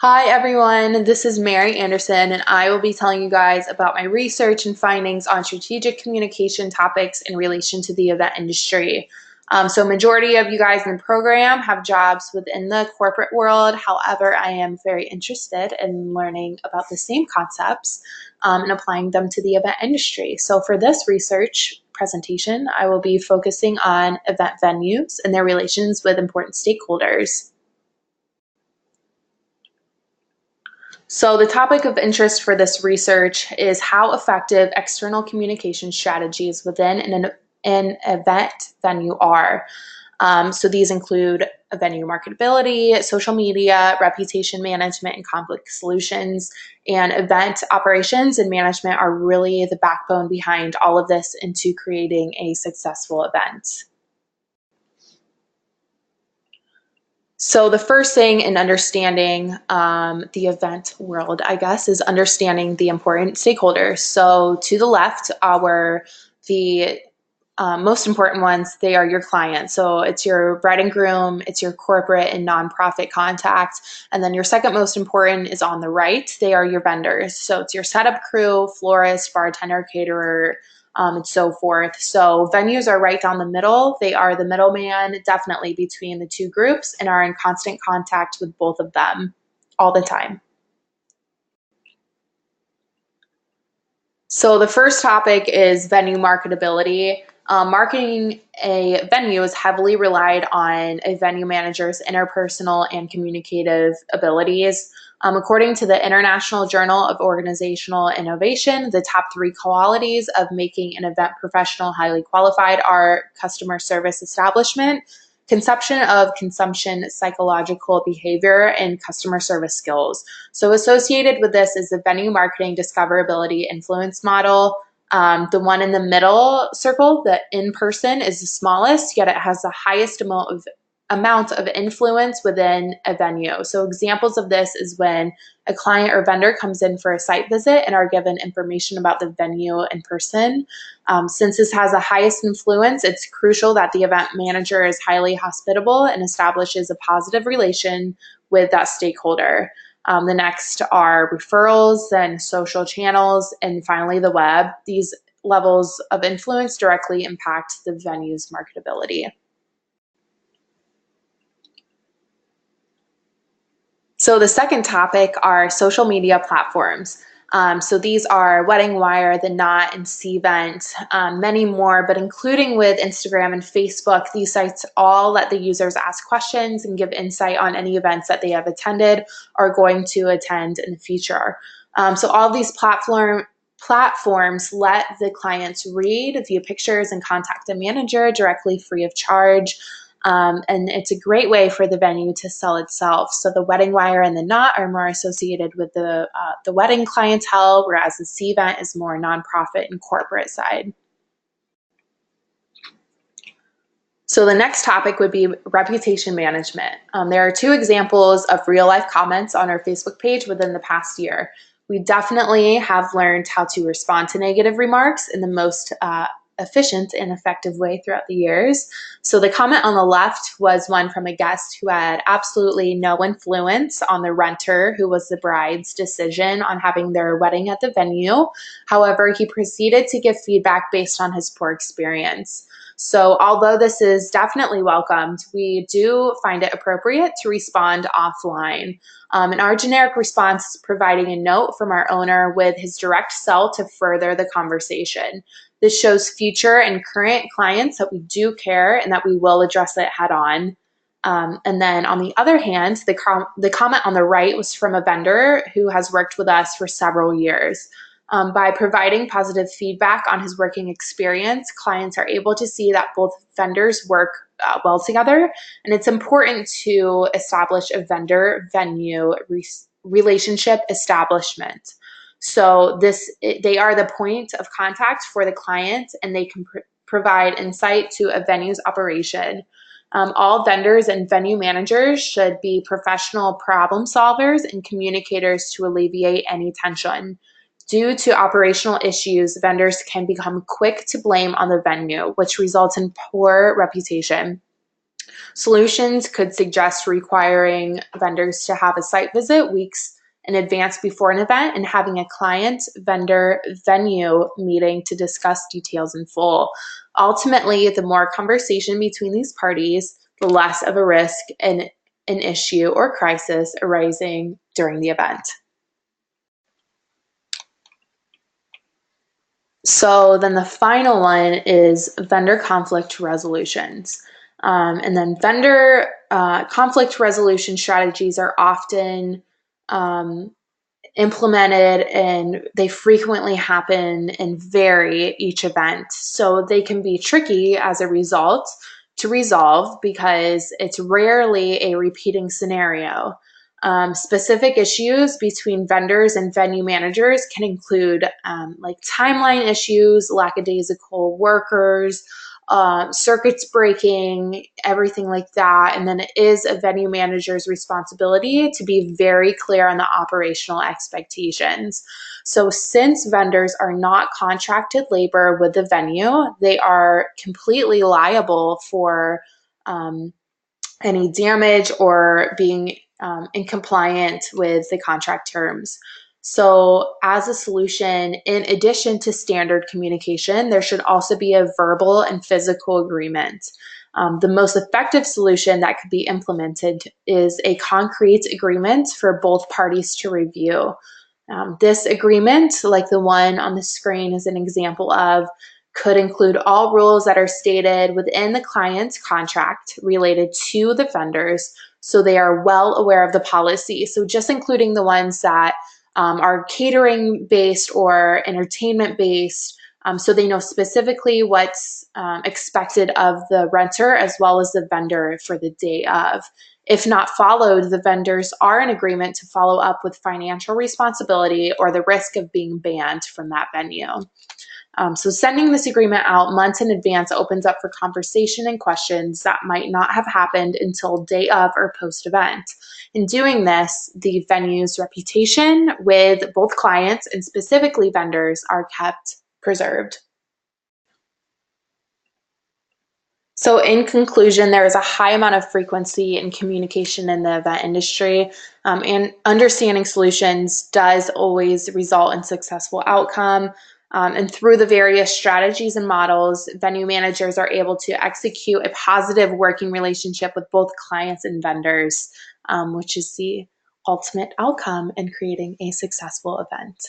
Hi everyone, this is Mary Anderson and I will be telling you guys about my research and findings on strategic communication topics in relation to the event industry. Majority of you guys in the program have jobs within the corporate world. However, I am very interested in learning about the same concepts and applying them to the event industry. So for this research presentation, I will be focusing on event venues and their relations with important stakeholders. So the topic of interest for this research is how effective external communication strategies within an event venue are. So these include venue marketability, social media, reputation management, and conflict solutions. And event operations and management are really the backbone behind all of this into creating a successful event. So the first thing in understanding the event world, I guess, is understanding the important stakeholders. So to the left are the most important ones. They are your clients. So it's your bride and groom, it's your corporate and nonprofit contacts. And then your second most important is on the right. They are your vendors. So it's your setup crew, florist, bartender, caterer, and so forth. So venues are right down the middle. They are the middleman definitely between the two groups and are in constant contact with both of them all the time. So the first topic is venue marketability. Marketing a venue is heavily relied on a venue manager's interpersonal and communicative abilities. According to the International Journal of Organizational Innovation, the top three qualities of making an event professional highly qualified are customer service establishment, conception of consumption, psychological behavior, and customer service skills. So associated with this is the venue marketing discoverability influence model. The one in the middle circle, the in person, is the smallest, yet it has the highest amount of influence within a venue. So examples of this is when a client or vendor comes in for a site visit and are given information about the venue in person. Since this has the highest influence, it's crucial that the event manager is highly hospitable and establishes a positive relation with that stakeholder. The next are referrals, then social channels, and finally the web. These levels of influence directly impact the venue's marketability. So the second topic are social media platforms. So these are Wedding Wire, The Knot, and Cvent, many more, but including with Instagram and Facebook, these sites all let the users ask questions and give insight on any events that they have attended or are going to attend in the future. So all of these platforms let the clients read, view pictures, and contact a manager directly free of charge. And it's a great way for the venue to sell itself. So the Wedding Wire and the Knot are more associated with the wedding clientele, whereas the Cvent is more nonprofit and corporate side. So the next topic would be reputation management. There are two examples of real life comments on our Facebook page within the past year. We definitely have learned how to respond to negative remarks in the most efficient and effective way throughout the years. So the comment on the left was one from a guest who had absolutely no influence on the renter, who was the bride's decision on having their wedding at the venue. However, he proceeded to give feedback based on his poor experience. So although this is definitely welcomed, we do find it appropriate to respond offline. And our generic response is providing a note from our owner with his direct cell to further the conversation. This shows future and current clients that we do care and that we will address it head on. And then on the other hand, the comment on the right was from a vendor who has worked with us for several years. By providing positive feedback on his working experience, clients are able to see that both vendors work well together, and it's important to establish a vendor-venue relationship establishment. So they are the point of contact for the client, and they can provide insight to a venue's operation. All vendors and venue managers should be professional problem solvers and communicators to alleviate any tension. Due to operational issues, vendors can become quick to blame on the venue, which results in poor reputation. Solutions could suggest requiring vendors to have a site visit weeks in advance before an event and having a client vendor venue meeting to discuss details in full. Ultimately, the more conversation between these parties, the less of a risk and an issue or crisis arising during the event. So then the final one is vendor conflict resolutions. And then vendor conflict resolution strategies are often implemented, and they frequently happen and vary each event. So they can be tricky as a result to resolve because it's rarely a repeating scenario. Specific issues between vendors and venue managers can include like timeline issues, lackadaisical workers, circuits breaking, everything like that. And then it is a venue manager's responsibility to be very clear on the operational expectations. So since vendors are not contracted labor with the venue, they are completely liable for any damage or being incompliant with the contract terms. So, as a solution, in addition to standard communication, there should also be a verbal and physical agreement. The most effective solution that could be implemented is a concrete agreement for both parties to review. This agreement, like the one on the screen is an example of, could include all rules that are stated within the client's contract related to the vendors, so they are well aware of the policy. So just including the ones that are catering based or entertainment based, so they know specifically what's expected of the renter as well as the vendor for the day of. If not followed, the vendors are in agreement to follow up with financial responsibility or the risk of being banned from that venue. So sending this agreement out months in advance opens up for conversation and questions that might not have happened until day of or post-event. In doing this, the venue's reputation with both clients and specifically vendors are kept preserved. So in conclusion, there is a high amount of frequency in communication in the event industry, and understanding solutions does always result in successful outcome. And through the various strategies and models, venue managers are able to execute a positive working relationship with both clients and vendors, which is the ultimate outcome in creating a successful event.